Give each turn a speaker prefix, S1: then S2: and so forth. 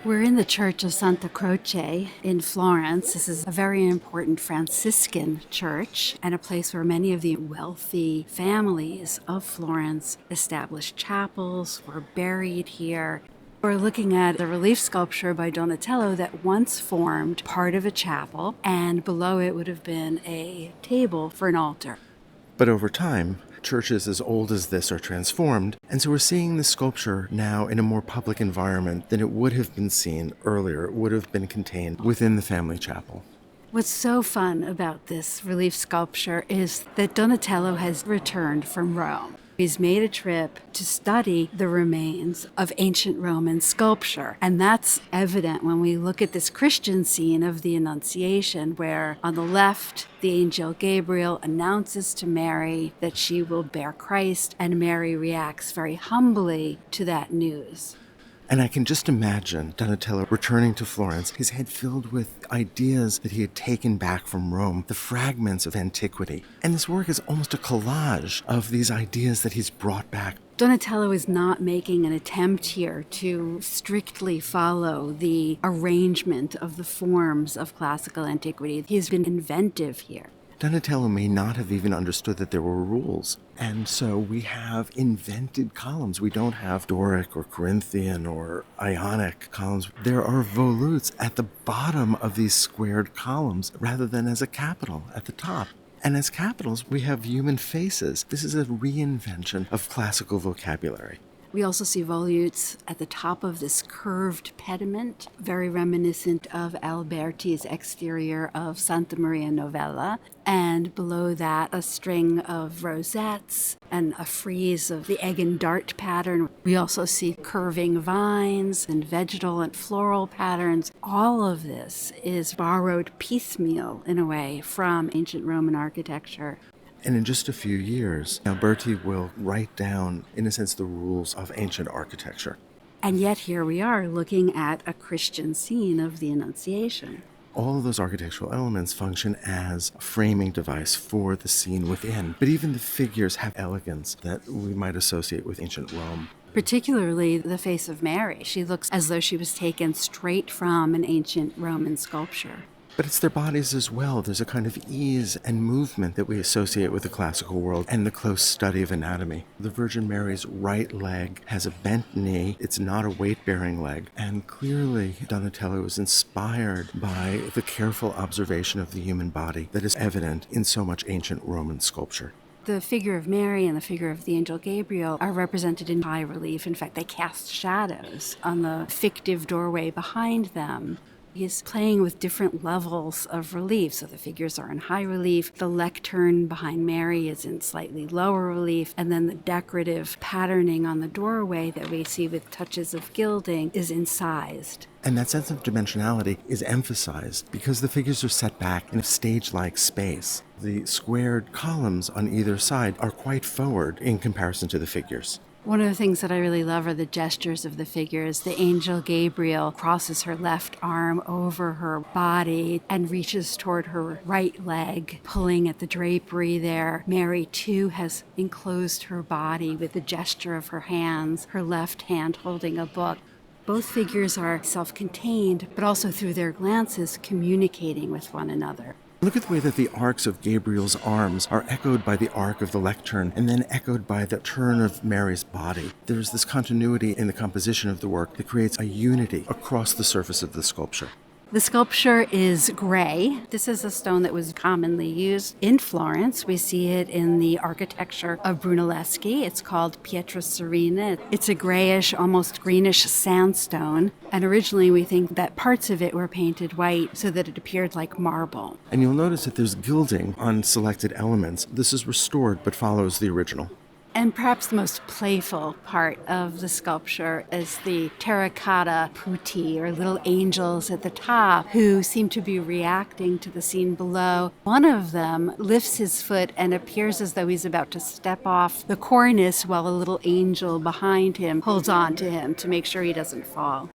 S1: We're in the Church of Santa Croce in Florence. This is a very important Franciscan church and a place where many of the wealthy families of Florence established chapels, were buried here. We're looking at the relief sculpture by Donatello that once formed part of a chapel, and below it would have been a table for an altar.
S2: But over time, churches as old as this are transformed, and so we're seeing the sculpture now in a more public environment than it would have been seen earlier. It would have been contained within the family chapel.
S1: What's so fun about this relief sculpture is that Donatello has returned from Rome. He's made a trip to study the remains of ancient Roman sculpture. And that's evident when we look at this Christian scene of the Annunciation, where on the left, the angel Gabriel announces to Mary that she will bear Christ, and Mary reacts very humbly to that news.
S2: And I can just imagine Donatello returning to Florence, his head filled with ideas that he had taken back from Rome, the fragments of antiquity. And this work is almost a collage of these ideas that he's brought back.
S1: Donatello is not making an attempt here to strictly follow the arrangement of the forms of classical antiquity. He's been inventive here.
S2: Donatello may not have even understood that there were rules. And so we have invented columns. We don't have Doric or Corinthian or Ionic columns. There are volutes at the bottom of these squared columns rather than as a capital at the top. And as capitals, we have human faces. This is a reinvention of classical vocabulary.
S1: We also see volutes at the top of this curved pediment, very reminiscent of Alberti's exterior of Santa Maria Novella. And below that, a string of rosettes and a frieze of the egg and dart pattern. We also see curving vines and vegetal and floral patterns. All of this is borrowed piecemeal, in a way, from ancient Roman architecture.
S2: And in just a few years, Alberti will write down, in a sense, the rules of ancient architecture.
S1: And yet here we are looking at a Christian scene of the Annunciation.
S2: All of those architectural elements function as a framing device for the scene within. But even the figures have elegance that we might associate with ancient Rome.
S1: Particularly the face of Mary. She looks as though she was taken straight from an ancient Roman sculpture.
S2: But it's their bodies as well. There's a kind of ease and movement that we associate with the classical world and the close study of anatomy. The Virgin Mary's right leg has a bent knee. It's not a weight-bearing leg. And clearly, Donatello is inspired by the careful observation of the human body that is evident in so much ancient Roman sculpture.
S1: The figure of Mary and the figure of the angel Gabriel are represented in high relief. In fact, they cast shadows on the fictive doorway behind them. He's playing with different levels of relief. So the figures are in high relief. The lectern behind Mary is in slightly lower relief. And then the decorative patterning on the doorway that we see with touches of gilding is incised.
S2: And that sense of dimensionality is emphasized because the figures are set back in a stage-like space. The squared columns on either side are quite forward in comparison to the figures.
S1: One of the things that I really love are the gestures of the figures. The angel Gabriel crosses her left arm over her body and reaches toward her right leg, pulling at the drapery there. Mary, too, has enclosed her body with the gesture of her hands, her left hand holding a book. Both figures are self-contained, but also through their glances communicating with one another.
S2: Look at the way that the arcs of Gabriel's arms are echoed by the arc of the lectern and then echoed by the turn of Mary's body. There's this continuity in the composition of the work that creates a unity across the surface of the sculpture.
S1: The sculpture is gray. This is a stone that was commonly used in Florence. We see it in the architecture of Brunelleschi. It's called Pietra Serena. It's a grayish, almost greenish sandstone. And originally we think that parts of it were painted white so that it appeared like marble.
S2: And you'll notice that there's gilding on selected elements. This is restored but follows the original.
S1: And perhaps the most playful part of the sculpture is the terracotta putti, or little angels at the top, who seem to be reacting to the scene below. One of them lifts his foot and appears as though he's about to step off the cornice while a little angel behind him holds on to him to make sure he doesn't fall.